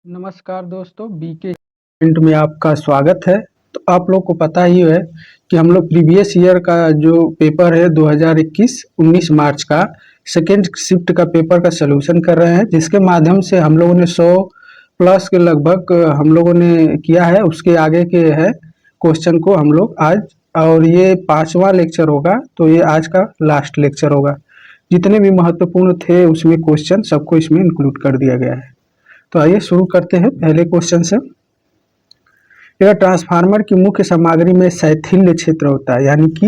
नमस्कार दोस्तों, BK event में आपका स्वागत है। तो आप लोग को पता ही है कि हम लोग प्रीवियस ईयर का जो पेपर है 2021-19 मार्च का सेकेंड शिफ्ट का पेपर का सलूशन कर रहे हैं, जिसके माध्यम से हम लोगों ने 100 प्लस के लगभग हम लोगों ने किया है। उसके आगे के है क्वेश्चन को हम लोग आज, और ये 5वां लेक्चर होगा, तो ये आज का लास्ट लेक्चर होगा। जितने भी महत्वपूर्ण थे उसमें क्वेश्चन सबको इसमें इंक्लूड कर दिया गया है। तो आइए शुरू करते हैं पहले क्वेश्चन से। यह ट्रांसफार्मर की मुख्य सामग्री में शैथिल्य क्षेत्र होता है, यानी कि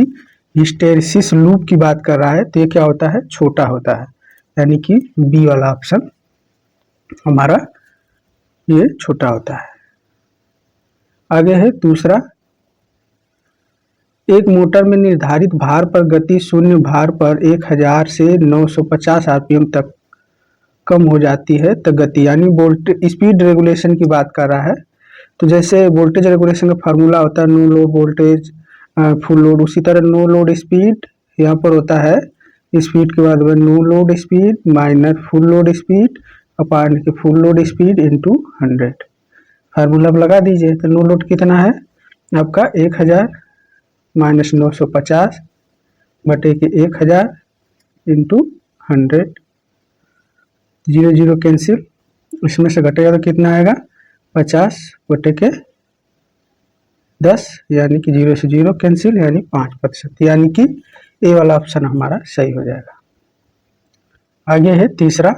हिस्टैरिसीस लूप की बात कर रहा है, तो ये क्या होता है? छोटा होता है, यानी कि बी वाला ऑप्शन हमारा ये छोटा होता है। आगे है दूसरा, एक मोटर में निर्धारित भार पर गति शून्य भार पर 1000 से 950 आरपीएम तक कम हो जाती है तो गति, यानी वोल्टेज स्पीड रेगुलेशन की बात कर रहा है। तो जैसे वोल्टेज रेगुलेशन का फार्मूला होता है no load voltage full load, उसी तरह नो लोड स्पीड यहाँ पर होता है स्पीड के बाद में no load speed minus full load speed upon के full load speed into 100। Formula लगा दीजिए। तो नो लोड कितना है आपका 1000 माइनस 950 बटे के 1000 इंटू 100। 0 0 कैंसिल, इसमें से घटेगा तो कितना आएगा 50 बटे के 10, यानी कि 0 से 0 कैंसिल, यानी 5%, यानी कि ए वाला ऑप्शन हमारा सही हो जाएगा। आगे है तीसरा,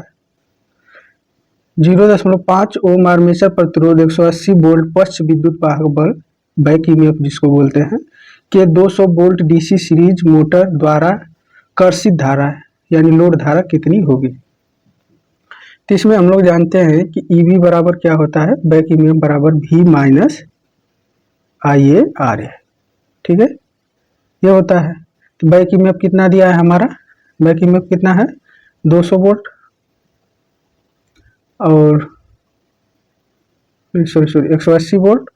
0.5 ओम आर्मेचर प्रतिरोध 180 वोल्ट पश्च विद्युत वाहक बल बैक ईएमएफ जिसको बोलते हैं के 200 वोल्ट डीसी सीरीज मोटर द्वारा कर्षित धारा यानी लोड धारा कितनी होगी? तो इसमें हम लोग जानते हैं कि ईवी बराबर क्या होता है, बैक ईएमएफ बराबर V माइनस IA/RA, ठीक है, ये होता है। तो बैक ईएमएफ कितना दिया है हमारा? बैक ईएमएफ कितना है 200 वोल्ट, और सॉरी 180 वोल्ट।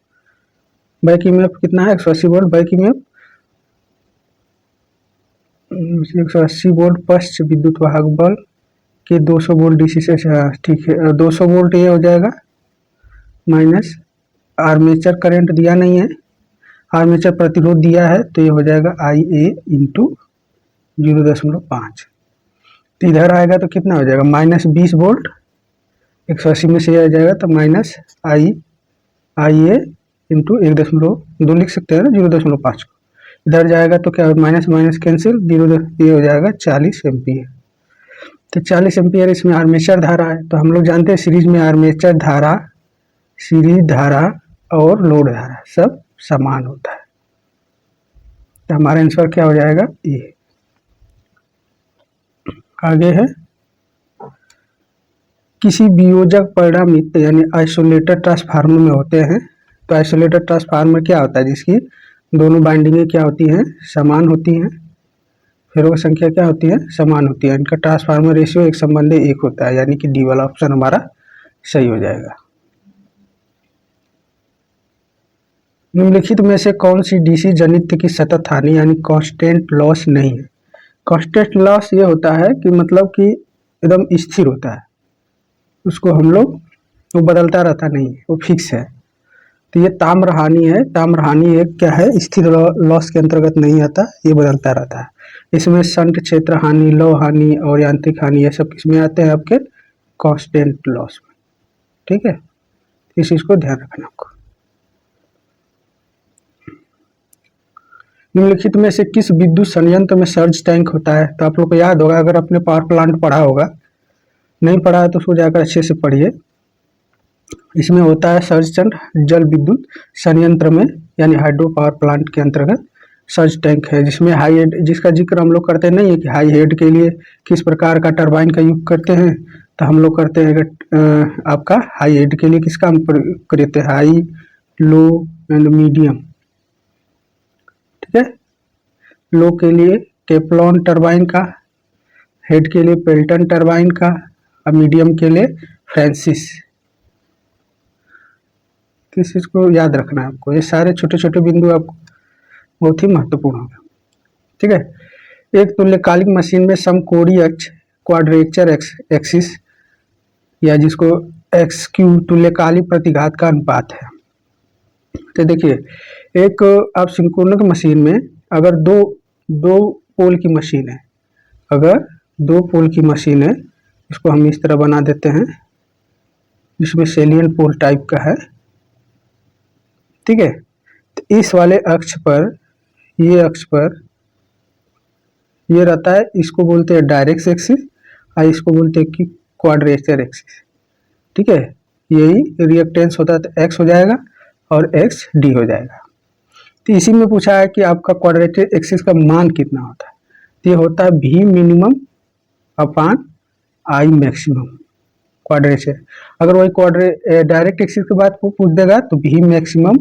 बैक ईएमएफ कितना है 180 वोल्ट, बैक ईएमएफ 180 वोल्ट पश्च विद्युत वाहक बल के 200 वोल्ट डीसी से, ठीक है 200 वोल्ट ये हो जाएगा माइनस आर्मेचर करंट दिया नहीं है, आर्मेचर प्रतिरोध दिया है, तो ये हो जाएगा IA इंटू 0.5। तो इधर आएगा तो कितना हो जाएगा माइनस 20 वोल्ट, 180 में से आ जाएगा तो माइनस IA इंटू 1.2 लिख सकते हैं ना 0.5 को, इधर जाएगा तो क्या माइनस माइनस कैंसिल 0, ये हो जाएगा 40 एम्पियर। तो 40 एम्पियर इसमें आर्मेचर धारा है। तो हम लोग जानते हैं सीरीज में आर्मेचर धारा, सीरीज धारा और लोड धारा सब समान होता है। तो हमारा आंसर क्या हो जाएगा ये। आगे है, किसी वियोजक परिणामित यानी आइसोलेटेड ट्रांसफार्मर में होते हैं। तो आइसोलेटेड ट्रांसफार्मर क्या होता है? जिसकी दोनों बाइंडिंगें क्या होती हैं? समान होती हैं, फेरों की संख्या क्या होती है? समान होती है। इनका ट्रांसफार्मर रेशियो एक संबंधी 1 होता है, यानी कि डी वाला ऑप्शन हमारा सही हो जाएगा। निम्नलिखित में से कौन सी डीसी जनित्र की सतत हानि यानी कांस्टेंट लॉस नहीं है? कांस्टेंट लॉस ये होता है कि मतलब कि एकदम स्थिर होता है, उसको हम लोग वो बदलता रहता नहीं है, वो फिक्स है। तो ये ताम्र हानि है। ताम्र हानि एक क्या है? स्थिर लॉस के अंतर्गत नहीं आता, ये बदलता रहता है। इसमें संट क्षेत्र हानि, लौ हानि और यांत्रिक हानि, ये सब किसमें आते हैं? आपके कांस्टेंट लॉस में, ठीक है, इस चीज को ध्यान रखना आपको। निम्नलिखित में से किस विद्युत संयंत्र में सर्ज टैंक होता है? तो आप लोग को याद होगा, अगर आपने पावर प्लांट पढ़ा होगा, नहीं पढ़ा है तो उसको जाकर अच्छे से पढ़िए। इसमें होता है सर्ज टैंक जल विद्युत संयंत्र में, यानी हाइड्रो पावर प्लांट के अंतर्गत सर्ज टैंक है, जिसमें हाई हेड, जिसका जिक्र हम लोग करते नहीं है कि हाई हेड के लिए किस प्रकार का टरबाइन का यूज करते हैं। तो हम लोग करते हैं आपका हाई हेड के लिए किसका हम करते हैं? हाई, लो एंड मीडियम, ठीक है। लो के लिए टेफ्लॉन टरबाइन का, हेड के लिए पेल्टन टरबाइन का, और मीडियम के लिए फ्रांसिस। किस चीज को याद रखना है आपको? ये सारे छोटे छोटे बिंदु आपको बहुत ही महत्वपूर्ण होगा, ठीक है। एक तुल्यकालिक मशीन में समकोणीय अक्ष क्वाड्रेचर एक्सिस, या जिसको एक्स क्यू तुल्यकालिक प्रतिघात का अनुपात है। तो देखिए, एक आप सिंक्रोनस मशीन में अगर दो दो पोल की मशीन है, अगर दो पोल की मशीन है, इसको हम इस तरह बना देते हैं, जिसमें सेलियन पोल टाइप का है, ठीक है। तो इस वाले अक्ष पर, ये अक्ष पर ये रहता है, इसको बोलते हैं डायरेक्ट एक्सिस और इसको बोलते हैं कि क्वाड्रेचर एक्सिस, ठीक है। यही रिएक्टेंस होता है, तो एक्स हो जाएगा और एक्स डी हो जाएगा। तो इसी में पूछा है कि आपका क्वाड्रेचर एक्सिस का मान कितना होता है, तो ये होता है भी minimum upon I maximum quadrature. अगर वही डायरेक्ट एक्सिस की बात पूछ देगा तो भी मैक्सिमम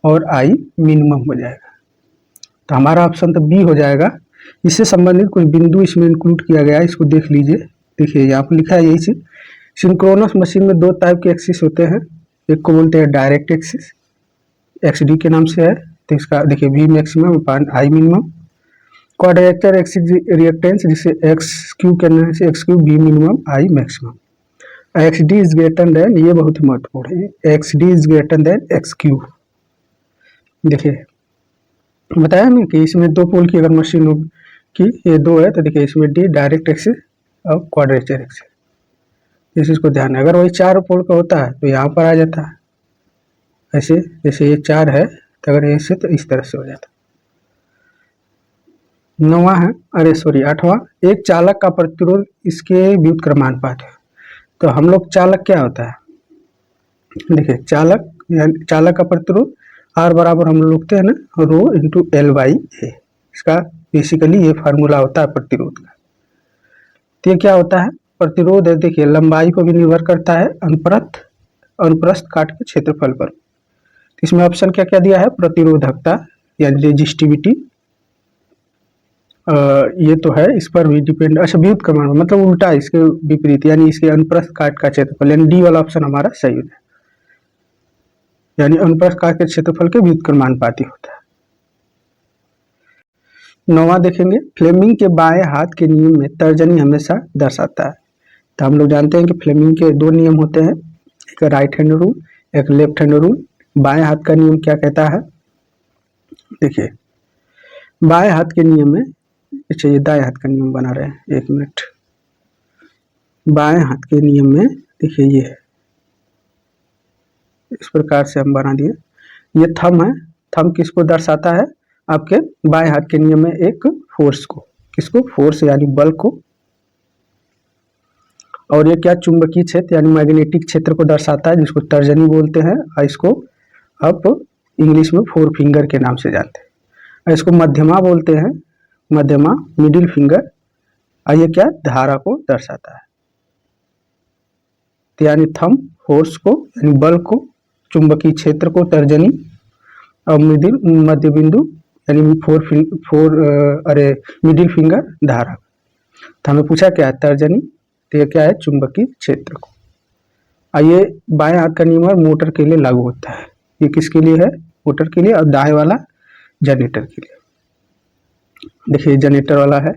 और आई मिनिमम हो जाएगा। तो हमारा ऑप्शन तो बी हो जाएगा। इससे संबंधित कुछ बिंदु इसमें इंक्लूड किया गया है, इसको देख लीजिए। देखिए यहाँ पर लिखा है यही चीज, सिंक्रोनस मशीन में दो टाइप के एक्सिस होते हैं, एक को बोलते हैं डायरेक्ट एक्सिस, एक्स डी के नाम से है, तो इसका देखिए V maximum upon I minimum. Quadrature axis reactance जिसे एक्स क्यू कहने से X Q V minimum I maximum. X D is greater than, ये बहुत ही महत्वपूर्ण है, X D is greater than X Q. देखिए बताया ना कि इसमें दो पोल की अगर मशीन होगी कि ये दो है, तो देखिए इसमें डी डायरेक्ट एक्सिस और क्वाड्रेचर एक्सिस, इस चीज को ध्यान है। अगर वही चार पोल का होता है तो यहाँ पर आ जाता है ऐसे, जैसे ये चार है तो अगर ऐसे तो इस तरह से हो जाता। नौवां है, अरे सॉरी आठवां, एक चालक का प्रतिरोध इसके व्युत्क्रमानुपात है। तो हम लोग चालक क्या होता है, देखिए चालक यानी चालक का प्रतिरोध आर बराबर हम लोग लिखते हैं ना रो इंटू एल बाई ए, इसका बेसिकली ये फार्मूला होता है प्रतिरोध का। तो ये क्या होता है, प्रतिरोध है, देखिए लंबाई पर भी निर्भर करता है, अनुप्रस्थ काट के क्षेत्रफल पर। इसमें ऑप्शन क्या क्या दिया है, प्रतिरोधकता यानी रेजिस्टिविटी, ये तो है, इस पर भी डिपेंड, अच्छा व्युत्क्रमण मतलब उल्टा इसके विपरीत, यानी इसके अनुप्रस्थ काट का क्षेत्रफल, यानी डी वाला ऑप्शन हमारा सही है, यानी अनुप्रस्थ काट के क्षेत्रफल के व्युत्क्रमानुपाती होता है। नौवां देखेंगे, फ्लेमिंग के बाएं हाथ के नियम में तर्जनी हमेशा दर्शाता है। तो हम लोग जानते हैं कि फ्लेमिंग के दो नियम होते हैं, एक राइट हैंड रूल, एक लेफ्ट हैंड रूल। बाएं हाथ का नियम क्या कहता है, देखिए बाएं हाथ के नियम में, अच्छा ये दाएं हाथ का नियम बना रहे हैं, एक मिनट। बाएं हाथ के नियम में देखिए ये है, इस प्रकार से हम बना दिए, ये थंब है, थंब किसको दर्शाता है, आपके बाएं हाथ के नियम में एक फोर्स को, किसको, फोर्स यानी बल को, और ये क्या चुंबकीय क्षेत्र यानी मैग्नेटिक क्षेत्र को दर्शाता है, जिसको तर्जनी बोलते हैं, और इसको आप इंग्लिश में फोर फिंगर के नाम से जानते हैं, और इसको मध्यमा बोलते हैं, मध्यमा मिडिल फिंगर, और ये क्या धारा को दर्शाता है। तो यानी थंब फोर्स को यानी बल को, चुंबकीय क्षेत्र को तर्जनी, और मध्य बिंदु यानी मिडिल फिंगर धारा। तो हमें पूछा क्या है, तर्जनी, तो ये क्या है, चुंबकीय क्षेत्र को। और ये बाएं हाथ का नियम मोटर के लिए लागू होता है, ये किसके लिए है, मोटर के लिए, और दाएं वाला जनरेटर के लिए। देखिए जनरेटर वाला है,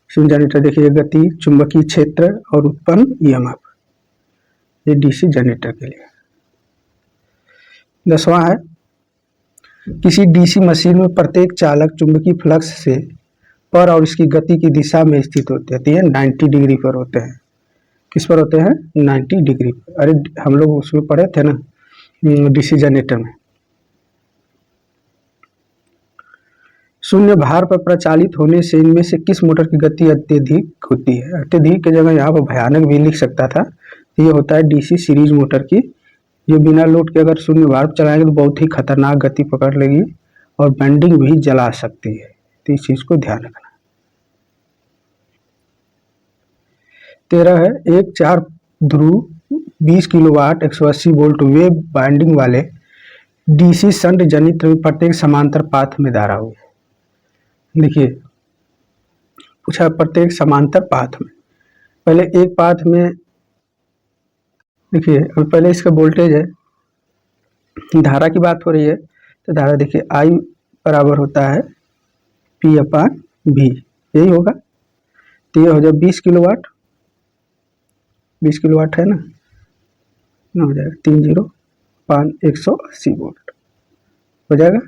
जनरेटर देखिए गति, चुंबकीय क्षेत्र और उत्पन्न ईएमएफ, ये डीसी जनरेटर के लिए। 10वां है, किसी डीसी मशीन में प्रत्येक चालक चुंबकीय फ्लक्स से पर और इसकी गति की दिशा में स्थित होते हैं, 90 डिग्री पर होते हैं। किस पर होते हैं, 90 डिग्री पर। अरे हम लोग उसमें पढ़े थे ना डीसी जनरेटर में। शून्य भार पर प्रचालित होने से इनमें से किस मोटर की गति अत्यधिक होती है, अत्यधिक की जगह यहाँ पर भयानक भी लिख सकता था, ये होता है डीसी सीरीज मोटर की, जो बिना लोड के अगर शून्य भार पर चलाएंगे तो बहुत ही खतरनाक गति पकड़ लेगी और बेंडिंग भी जला सकती है, तो इस चीज को ध्यान रखना। 13 है, एक 4 ध्रुव 20 किलोवाट 180 वोल्ट वेव बाइंडिंग वाले डीसी शंट जनित्र में प्रत्येक समांतर पाथ में धारा हुई। देखिए पूछा प्रत्येक समांतर पाथ में, पहले एक पाथ में देखिए, पहले इसका वोल्टेज है, धारा की बात हो रही है, तो धारा देखिए आई बराबर होता है पी अपान भी, यही होगा। तो ये हो जाए 20 किलोवाट, 20 किलोवाट है ना, कितना हो जाएगा 305 180 वोल्ट हो जाएगा।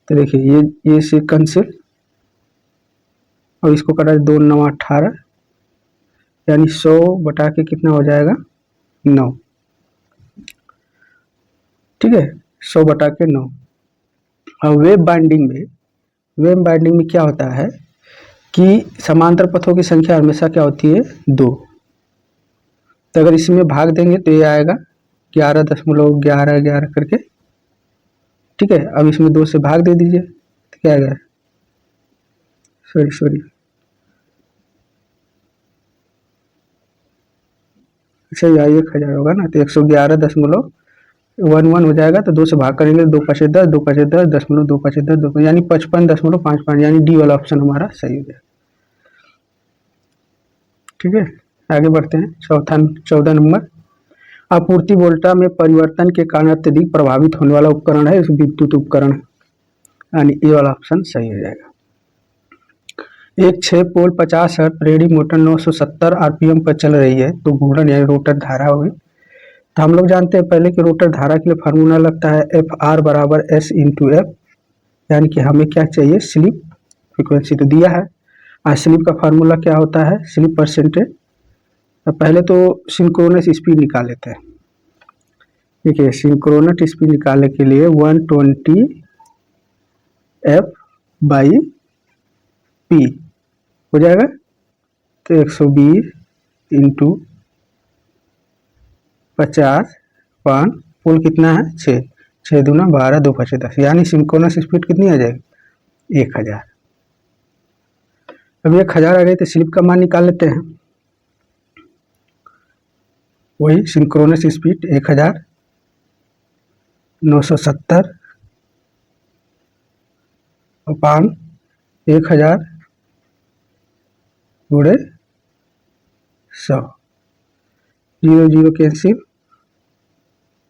तो देखिए ये से कैंसिल और इसको कटा 2 9 18 यानी 100 बटा के कितना हो जाएगा 9। ठीक है 100 बटा के 9। और वेव बाइंडिंग में क्या होता है कि समांतर पथों की संख्या हमेशा क्या होती है 2। तो अगर इसमें भाग देंगे तो ये आएगा 11.11 करके। ठीक है अब इसमें 2 से भाग दे दीजिए तो क्या आएगा सॉरी अच्छा यही 1000 होगा ना। तो 111.11 हो जाएगा। तो 2 से भाग करेंगे 2 5 10 2 5 10 10.2 5 10 2 यानी 55.55 यानी डी वाला ऑप्शन हमारा सही हो जाएगा। ठीक है आगे बढ़ते हैं 14 नंबर। आपूर्ति वोल्टा में परिवर्तन के कारण अत्यधिक प्रभावित होने वाला उपकरण है विद्युत उपकरण यानी ए वाला ऑप्शन सही हो जाएगा। एक 6 पोल 50 हर्ट्ज प्रेरित मोटर 970 आरपीएम पर चल रही है तो घूर्णन यानी रोटर धारा होगी। तो हम लोग जानते हैं पहले कि रोटर धारा के लिए फार्मूला लगता है एफ आर बराबर एस इंटू एफ यानी कि हमें क्या चाहिए स्लिप फ्रिक्वेंसी तो दिया है। और स्लिप का फार्मूला क्या होता है स्लिप परसेंटेज। तो पहले तो सिंक्रोनस स्पीड निकाल लेते हैं। देखिए सिंक्रोनस स्पीड निकालने के लिए 120 एफ बाई पी हो जाएगा। तो 120 इंटू 50 पान पोल कितना है 6 6 दूना 12 2 5 10 यानी सिंक्रोनस स्पीड कितनी आ जाएगी 1000। अब 1000 आ गई तो स्लिप का मान निकाल लेते हैं। वही सिंक्रोनस स्पीड 1000 970 अपान 1000 गुणे 100 0 0 कैंसिल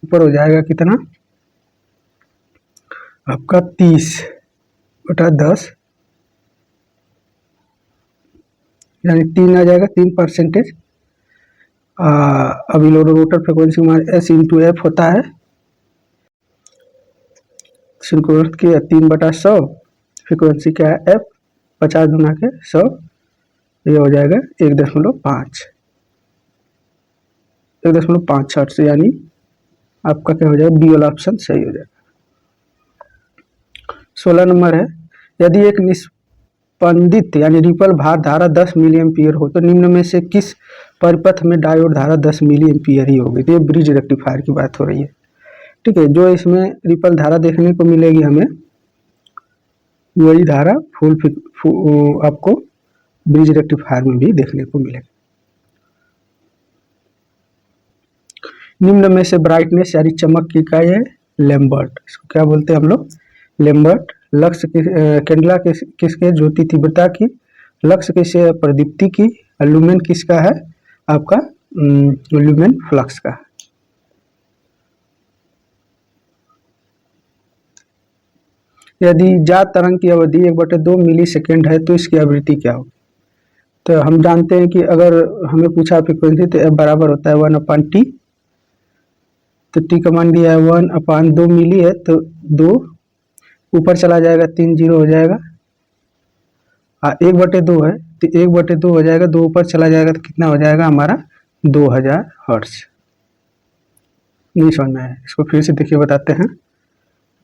ऊपर हो जाएगा कितना आपका 30 बटा 10 यानी 3 आ जाएगा 3%। अभी रोटर फ्रिक्वेंसी हमारे एस इंटू एफ होता है सिंक्रोनस की 3/100 फ्रिक्वेंसी क्या है एफ 50 गुना के 100 ये हो जाएगा 1.5 हर्ट्ज यानी आपका क्या हो जाएगा बी वाला ऑप्शन सही हो जाएगा। 16 नंबर है यदि एक निस्पंदित यानी रिपल भार धारा 10 मिली एम्पियर हो तो निम्न में से किस परिपथ में डायोड धारा 10 मिली एम्पियर ही होगी। तो ये ब्रिज रेक्टिफायर की बात हो रही है। ठीक है जो इसमें रिपल धारा देखने को मिलेगी हमें वही धारा आपको ब्रिज रेक्टिफायर में भी देखने को मिलेगी। निम्न में से ब्राइटनेस यानी चमक की इकाई है लैम्बर्ट। इसको क्या बोलते हैं हम लोग लैम्बर्ट। लक्ष्य कैंडला किसके ज्योति तीव्रता की लक्ष्य किसे प्रदीप्ति की लुमेन किसका है आपका लुमेन फ्लक्स का। यदि ज्ञात तरंग की अवधि 1/2 मिली सेकेंड है तो इसकी आवृत्ति क्या होगी। तो हम जानते हैं कि अगर हमें पूछा फ्रिक्वेंसी तो एफ बराबर होता है 1/t। तो टी का मान दिया है 1/2 मिली है तो 2 ऊपर चला जाएगा 3 0 हो जाएगा। 1/2 है तो 1/2 हो जाएगा 2 ऊपर चला जाएगा तो कितना हो जाएगा हमारा 2000 हर्ट्ज। नहीं समझना है इसको फिर से देखिए बताते हैं।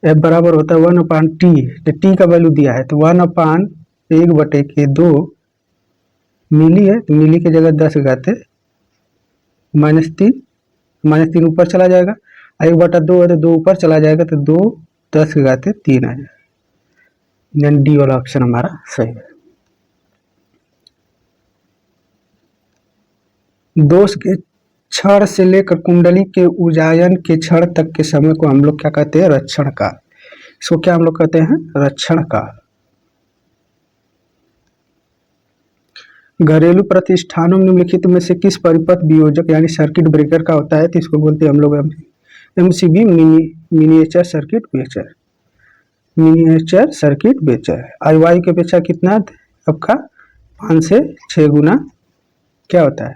एफ बराबर होता है 1/t तो टी का वैल्यू दिया है तो 1/1/2 मिली है तो मिली की जगह 10 घाते -3 ऊपर चला जाएगा। 1/2 है तो 2 ऊपर चला जाएगा तो 2 10 घाते 3 आ जाएगा यानी डी वाला ऑप्शन हमारा सही है। दोष के क्षण से लेकर कुंडली के उजायन के क्षण तक के समय को हम लोग क्या कहते हैं रक्षण काल। इसको क्या हम लोग कहते हैं रक्षण काल। घरेलू प्रतिष्ठानों में निम्नलिखित में से किस परिपथ वियोजक यानी सर्किट ब्रेकर का होता है तो इसको बोलते हैं हम लोग एमसीबी मिनिएचर सर्किट ब्रेकर। आईवाई की अपेक्षा कितना आपका 5 से 6 गुना क्या होता है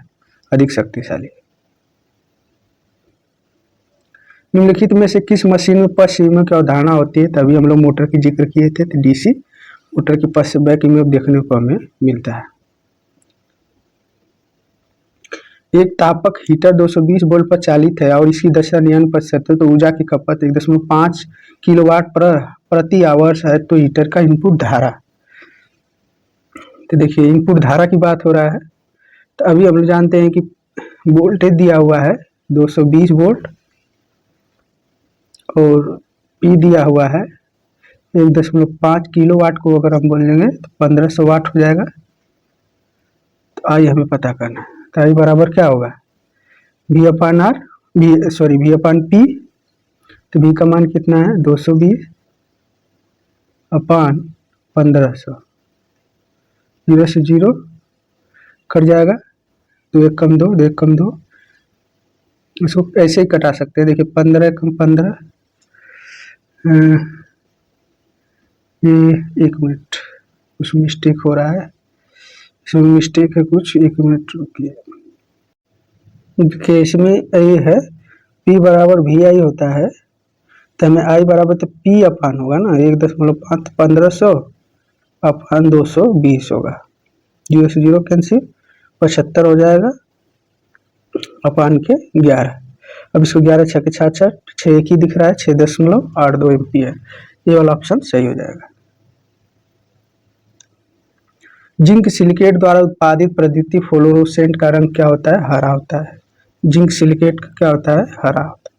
अधिक शक्तिशाली। निम्नलिखित में से किस मशीन में पश्च ईएमएफ की अवधारणा होती है? तभी हम लोग मोटर की जिक्र किए थे, तो डीसी मोटर की पश्च बैक ईएमएफ देखने को हमें मिलता है। एक तापक हीटर 220 वोल्ट पर चालित है और इसकी दक्षता 99% है, तो ऊर्जा की खपत 1.5 किलोवाट प्रति आवर्स है, तो हीटर का इनपुट धारा, तो देखिए इनपुट धारा की बात हो रहा है। तो अभी हम लोग जानते हैं कि वोल्टेज दिया हुआ है 220 वोल्ट और पी दिया हुआ है 1.5 किलोवाट को अगर हम बोलेंगे तो 1500 वाट हो जाएगा। तो आई हमें पता करना है, तो आई बराबर क्या होगा, V upon R, V upon P. तो वी का मान कितना है 220 अपान 1500, 0 से 0 कट जाएगा, 2 एक कम 2, 2 एक कम 2, इसको ऐसे ही कटा सकते हैं। देखिए 15 कम 15, ये 1 मिनट, कुछ मिस्टेक हो रहा है, इसमें मिस्टेक है कुछ, 1 मिनट रुकिए। देखिए इसमें ये है P बराबर वी आई होता है, तो हमें I बराबर तो P अपान होगा ना 1.5 1500 अपान 220 होगा, 0 से 0 कैंसिल, 75 हो जाएगा अपान के 11। अब इसको 11 6 के 66, 6 एक ही दिख रहा है, 6.82 एम्पियर, ये वाला ऑप्शन सही हो जाएगा। जिंक सिलिकेट द्वारा उत्पादित प्रदीप्ति फ्लोरोसेंट का रंग क्या होता है? हरा होता है। जिंक सिलिकेट का क्या होता है? हरा होता है।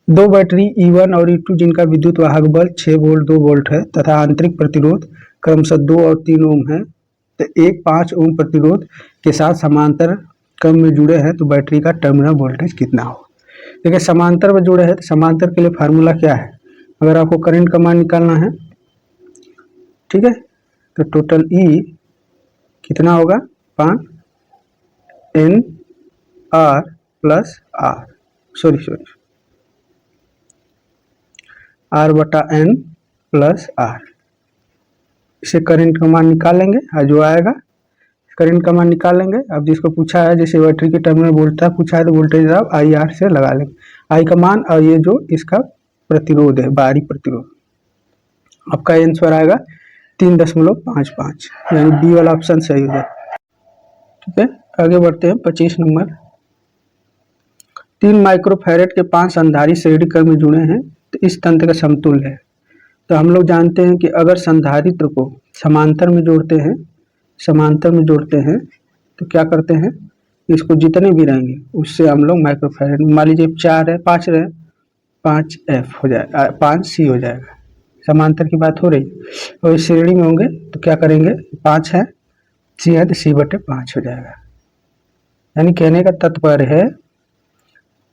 दो बैटरी E1 और E2 जिनका विद्युत वाहक बल 6 वोल्ट 2 वोल्ट है तथा आंतरिक प्रतिरोध क्रमशः 2 और 3 ओम है, तो एक 5 ओम प्रतिरोध के साथ समांतर क्रम में जुड़े हैं, तो बैटरी का टर्मिनल वोल्टेज कितना हो? देखिए समांतर में जुड़े हैं, तो समांतर के लिए फार्मूला क्या है? अगर आपको करंट का मान निकालना है, ठीक है, तो टोटल E कितना होगा 5 N R plus R, R बटा N प्लस आर, इसे करंट का मान निकालेंगे और जो आएगा करंट का मान निकालेंगे। अब जिसको पूछा है, जैसे बैटरी के टर्मिनल वोल्टेज पूछा है, तो वोल्टेज आप आई आर से लगा लेंगे, आई का मान और ये जो इसका प्रतिरोध है बाहरी प्रतिरोध, आपका आंसर आएगा 3.55, यानी बी वाला ऑप्शन सही हो जाए। ठीक है, आगे बढ़ते हैं 25 नंबर। 3 माइक्रोफैरेड के 5 संधारित्र श्रेणी क्रम में जुड़े हैं, तो इस तंत्र का समतुल्य है। तो हम लोग जानते हैं कि अगर संधारित्र को समांतर में जोड़ते हैं तो क्या करते हैं, इसको जितने भी रहेंगे उससे हम लोग माइक्रोफैरेड, मान लीजिए 4 है 5 रहे, 5F हो जाएगा, 5C हो जाएगा, समांतर की बात हो रही। और इस श्रेणी में होंगे तो क्या करेंगे, 5 है C है तो C/5 हो जाएगा। यानी कहने का तात्पर्य है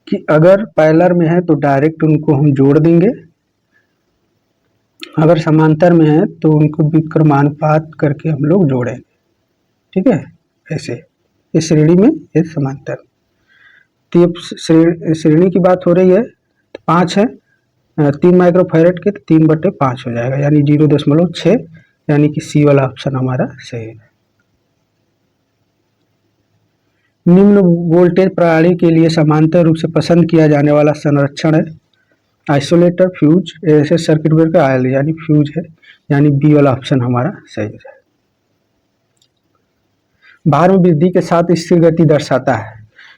कि अगर पैरेलल में है तो डायरेक्ट उनको हम जोड़ देंगे, अगर समांतर में है तो उनको विक्रमानुपात करके हम लोग जोड़ेंगे। ठीक है, ऐसे इस श्रेणी में ये समांतर, तो ये श्रेणी की बात हो रही है, तो 5 है 3 माइक्रोफैरेड के, तो 3/5 हो जाएगा, यानी 0.6, यानी कि सी वाला ऑप्शन हमारा सही है। निम्न वोल्टेज प्रणाली के लिए समांतर रूप से पसंद किया जाने वाला संरक्षण है आइसोलेटर, फ्यूज, ऐसे सर्किट ब्रेकर, आयल, यानी फ्यूज है, यानी बी वाला ऑप्शन हमारा सही है। भार में वृद्धि के साथ स्थिर गति दर्शाता है,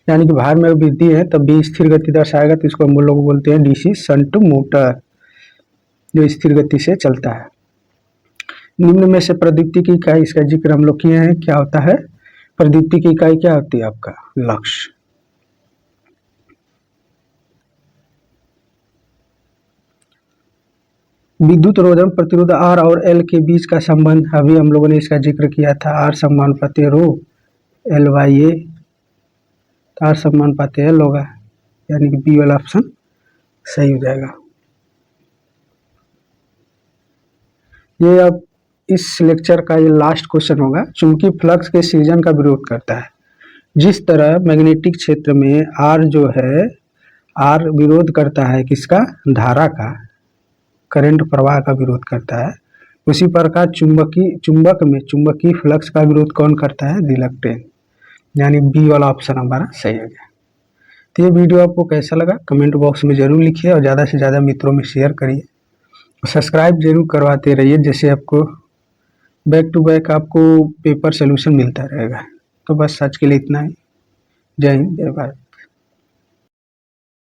यानी कि भार में वृद्धि है तब भी स्थिर गति दर्शाएगा, तो इसको हम लोग बोलते हैं डीसी शंट मोटर, जो स्थिर गति से चलता है। निम्न में से प्रदीप्ति की इकाई, इसका जिक्र हम लोग किए हैं, क्या होता है प्रदीप्ति की इकाई, क्या होती है आपका लक्स। विद्युत रोधन प्रतिरोध R और L के बीच का संबंध, अभी हम लोगों ने इसका जिक्र किया था, R समानुपाती रो L/A, R समानुपाती L होगा, यानी कि बी वाला ऑप्शन सही हो जाएगा। ये अब इस लेक्चर का ये लास्ट क्वेश्चन होगा। चूंकि फ्लक्स के सृजन का विरोध करता है, जिस तरह मैग्नेटिक क्षेत्र में R जो है, R विरोध करता है किसका, धारा का, करंट प्रवाह का विरोध करता है, उसी प्रकार चुंबक में चुंबकीय फ्लक्स का विरोध कौन करता है, रिलक्टेंस, यानी बी वाला ऑप्शन हमारा सही हो गया। तो ये वीडियो आपको कैसा लगा कमेंट बॉक्स में ज़रूर लिखिए और ज़्यादा से ज़्यादा मित्रों में शेयर करिए। सब्सक्राइब जरूर करवाते रहिए, जैसे आपको बैक टू बैक आपको पेपर सोल्यूशन मिलता रहेगा। तो बस आज के लिए इतना ही। जय हिंद, जय भारत।